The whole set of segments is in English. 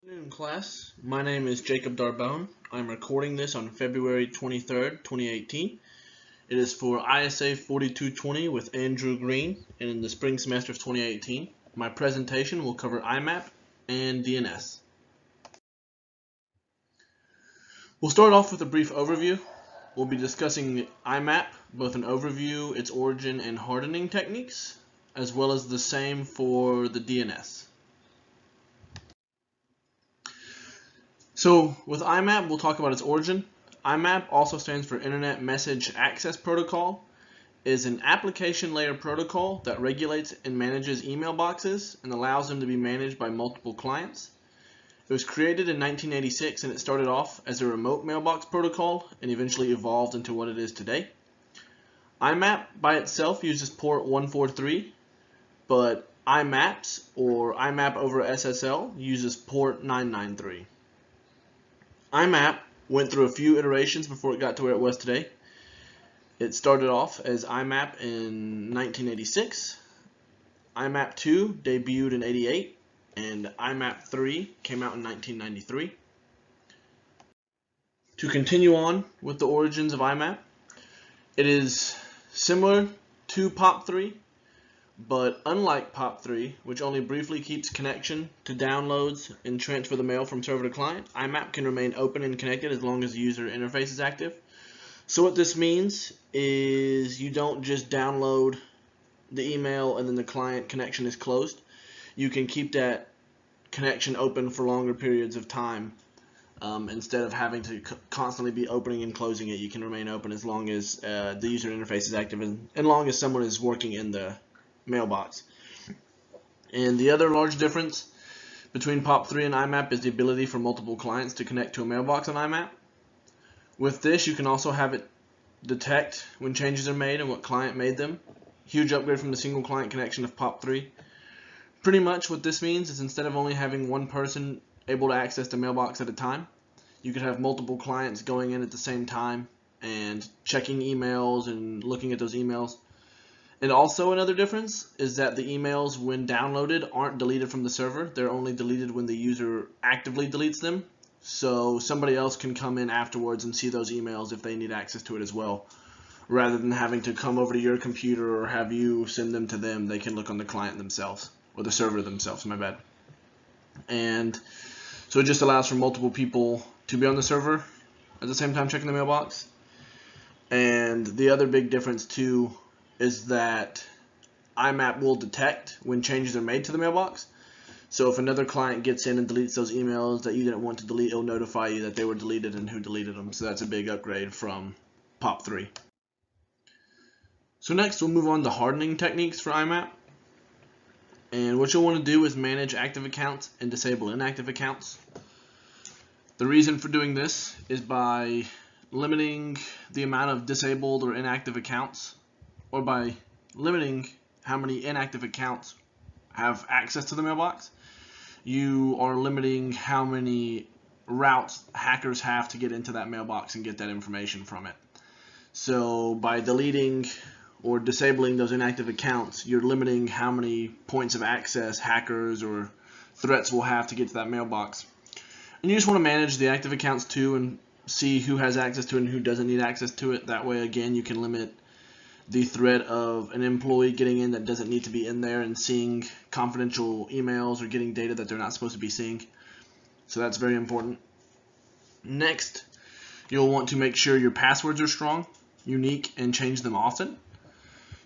Good afternoon, class. My name is jdarbonn. I'm recording this on February 23rd, 2018. It is for ISA4200 with Andrew Green in the spring semester of 2018. My presentation will cover IMAP and DNS. We'll start off with a brief overview. We'll be discussing IMAP, both an overview, its origin, and hardening techniques, as well as the same for the DNS. So with IMAP, we'll talk about its origin. IMAP also stands for Internet Message Access Protocol. It is an application layer protocol that regulates and manages email boxes and allows them to be managed by multiple clients. It was created in 1986 and it started off as a remote mailbox protocol and eventually evolved into what it is today. IMAP by itself uses port 143, but IMAPS or IMAP over SSL uses port 993. IMAP went through a few iterations before it got to where it was today. It started off as IMAP in 1986. IMAP 2 debuted in 88, and IMAP 3 came out in 1993. To continue on with the origins of IMAP, it is similar to POP3, but unlike POP3, which only briefly keeps connection to downloads and transfer the mail from server to client, IMAP can remain open and connected as long as the user interface is active. So what this means is you don't just download the email and then the client connection is closed. You can keep that connection open for longer periods of time. Instead of having to constantly be opening and closing it, you can remain open as long as the user interface is active and long as someone is working in the mailbox. And the other large difference between POP3 and IMAP is the ability for multiple clients to connect to a mailbox on IMAP. With this, you can also have it detect when changes are made and what client made them. Huge upgrade from the single client connection of POP3. Pretty much what this means is instead of only having one person able to access the mailbox at a time, you could have multiple clients going in at the same time and checking emails and looking at those emails. And also another difference is that the emails, when downloaded, aren't deleted from the server. They're only deleted when the user actively deletes them. So somebody else can come in afterwards and see those emails if they need access to it as well. Rather than having to come over to your computer or have you send them to them, they can look on the client themselves, or the server themselves, my bad. And so it just allows for multiple people to be on the server at the same time checking the mailbox. And the other big difference too is that IMAP will detect when changes are made to the mailbox. So if another client gets in and deletes those emails that you didn't want to delete, it'll notify you that they were deleted and who deleted them. So that's a big upgrade from POP3. So next we'll move on to hardening techniques for IMAP. And what you'll want to do is manage active accounts and disable inactive accounts. The reason for doing this is by limiting the amount of disabled or inactive accounts, or by limiting how many inactive accounts have access to the mailbox. You are limiting how many routes hackers have to get into that mailbox and get that information from it. So by deleting or disabling those inactive accounts, you're limiting how many points of access hackers or threats will have to get to that mailbox. And you just want to manage the active accounts too and see who has access to it and who doesn't need access to it. That way, again, you can limit the threat of an employee getting in that doesn't need to be in there and seeing confidential emails or getting data that they're not supposed to be seeing. So that's very important. Next, you'll want to make sure your passwords are strong, unique, and change them often.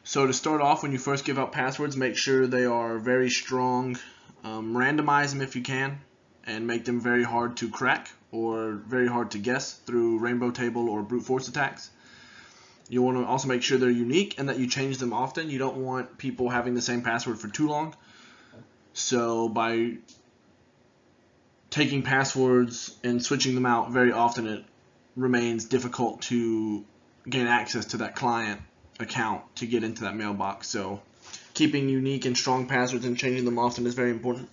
So to start off, when you first give out passwords, make sure they are very strong. Randomize them if you can, and make them very hard to crack or very hard to guess through rainbow table or brute force attacks. You want to also make sure they're unique and that you change them often. You don't want people having the same password for too long. So by taking passwords and switching them out very often, it remains difficult to gain access to that client account to get into that mailbox. So keeping unique and strong passwords and changing them often is very important.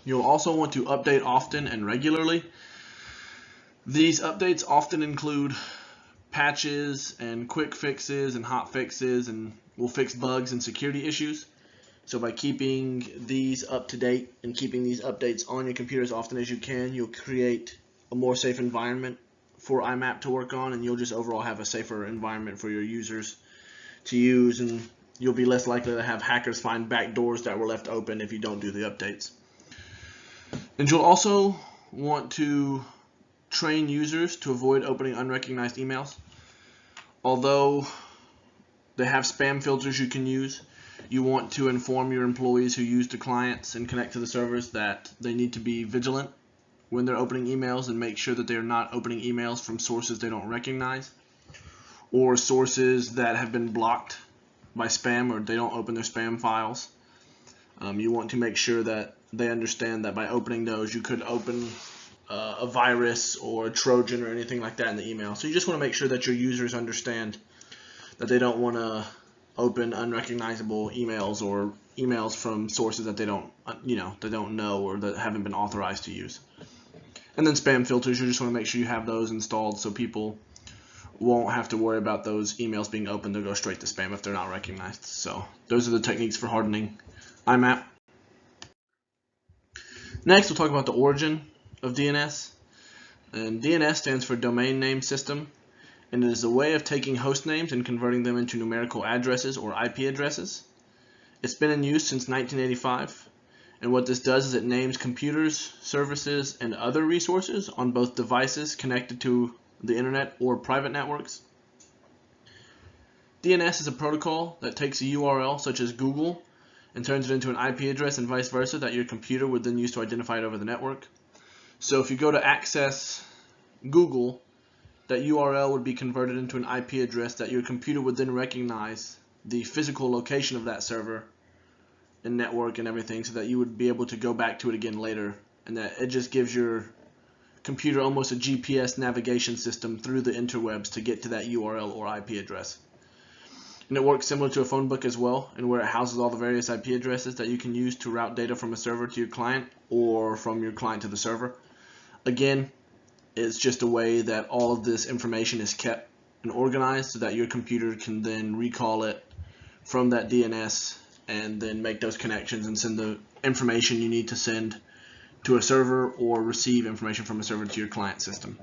You'll also want to update often and regularly. These updates often include patches and quick fixes and hot fixes, and will fix bugs and security issues. So by keeping these up to date and keeping these updates on your computer as often as you can, you'll create a more safe environment for IMAP to work on, and you'll just overall have a safer environment for your users to use, and you'll be less likely to have hackers find back doors that were left open if you don't do the updates. And you'll also want to train users to avoid opening unrecognized emails. Although they have spam filters you can use, you want to inform your employees who use the clients and connect to the servers that they need to be vigilant when they're opening emails, and make sure that they're not opening emails from sources they don't recognize or sources that have been blocked by spam, or they don't open their spam files. You want to make sure that they understand that by opening those, you could open a virus or a Trojan or anything like that in the email. So you just want to make sure that your users understand that they don't want to open unrecognizable emails or emails from sources that they don't know or that haven't been authorized to use. And then spam filters, you just want to make sure you have those installed so people won't have to worry about those emails being opened. They'll go straight to spam if they're not recognized. So those are the techniques for hardening IMAP. Next, we'll talk about the origin of DNS. And DNS stands for Domain Name System, and it is a way of taking host names and converting them into numerical addresses or IP addresses. It's been in use since 1985. And what this does is it names computers, services, and other resources on both devices connected to the internet or private networks. DNS is a protocol that takes a URL such as Google and turns it into an IP address and vice versa that your computer would then use to identify it over the network. So if you go to access Google, that URL would be converted into an IP address that your computer would then recognize the physical location of that server and network and everything, so that you would be able to go back to it again later, and that it just gives your computer almost a GPS navigation system through the interwebs to get to that URL or IP address. And it works similar to a phone book as well, and where it houses all the various IP addresses that you can use to route data from a server to your client or from your client to the server. Again, it's just a way that all of this information is kept and organized so that your computer can then recall it from that DNS and then make those connections and send the information you need to send to a server or receive information from a server to your client system.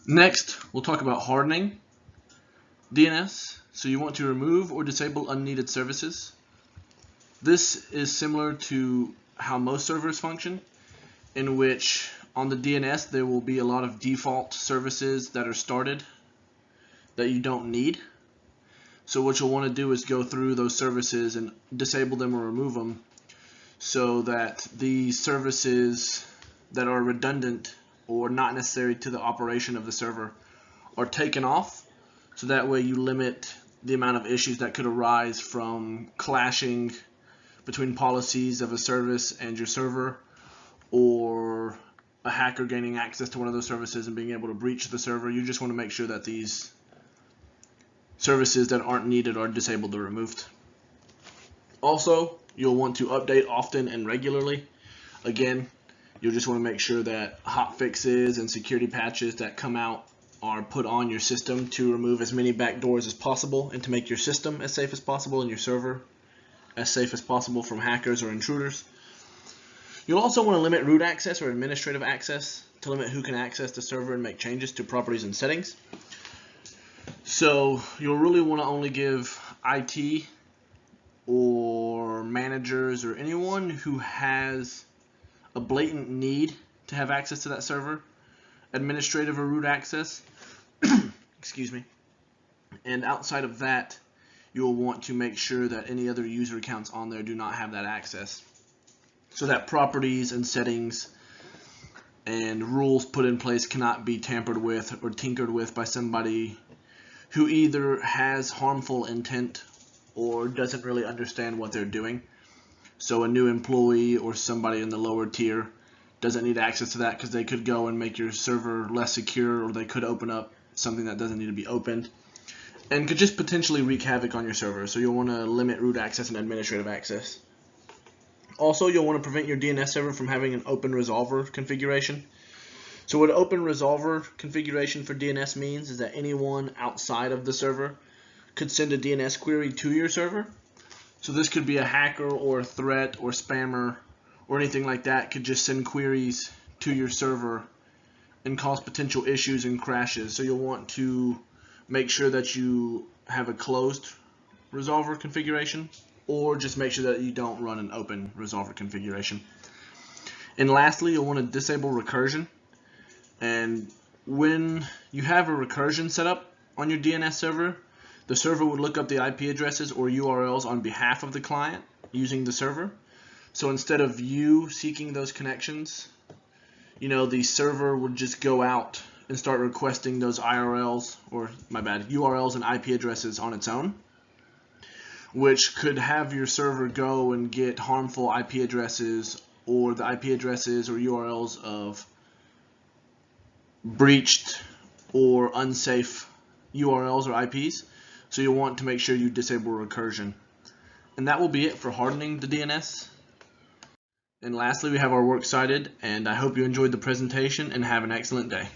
Next, we'll talk about hardening DNS. So you want to remove or disable unneeded services. This is similar to how most servers function, in which on the DNS there will be a lot of default services that are started that you don't need. So what you'll want to do is go through those services and disable them or remove them, so that the services that are redundant or not necessary to the operation of the server are taken off, so that way you limit the amount of issues that could arise from clashing between policies of a service and your server, or a hacker gaining access to one of those services and being able to breach the server. You just want to make sure that these services that aren't needed are disabled or removed. Also, you'll want to update often and regularly. Again, you'll just want to make sure that hot fixes and security patches that come out are put on your system to remove as many backdoors as possible and to make your system as safe as possible and your server as safe as possible from hackers or intruders. You'll also want to limit root access or administrative access to limit who can access the server and make changes to properties and settings. So you'll really want to only give IT or managers or anyone who has a blatant need to have access to that server administrative or root access. Excuse me. And outside of that, you'll want to make sure that any other user accounts on there do not have that access, so that properties and settings and rules put in place cannot be tampered with or tinkered with by somebody who either has harmful intent or doesn't really understand what they're doing. So a new employee or somebody in the lower tier doesn't need access to that, because they could go and make your server less secure, or they could open up something that doesn't need to be opened and could just potentially wreak havoc on your server. So you'll want to limit root access and administrative access. Also, you'll want to prevent your DNS server from having an open resolver configuration. So what open resolver configuration for DNS means is that anyone outside of the server could send a DNS query to your server. So this could be a hacker or a threat or spammer or anything like that could just send queries to your server and cause potential issues and crashes. So you'll want to make sure that you have a closed resolver configuration, or just make sure that you don't run an open resolver configuration. And lastly, you'll want to disable recursion. And when you have a recursion set up on your DNS server, the server would look up the IP addresses or URLs on behalf of the client using the server. So instead of you seeking those connections, the server would just go out and start requesting those URLs and IP addresses on its own, which could have your server go and get harmful IP addresses or the IP addresses or URLs of breached or unsafe URLs or IPs. So you'll want to make sure you disable recursion. And that will be it for hardening the DNS. And lastly, we have our works cited, and I hope you enjoyed the presentation and have an excellent day.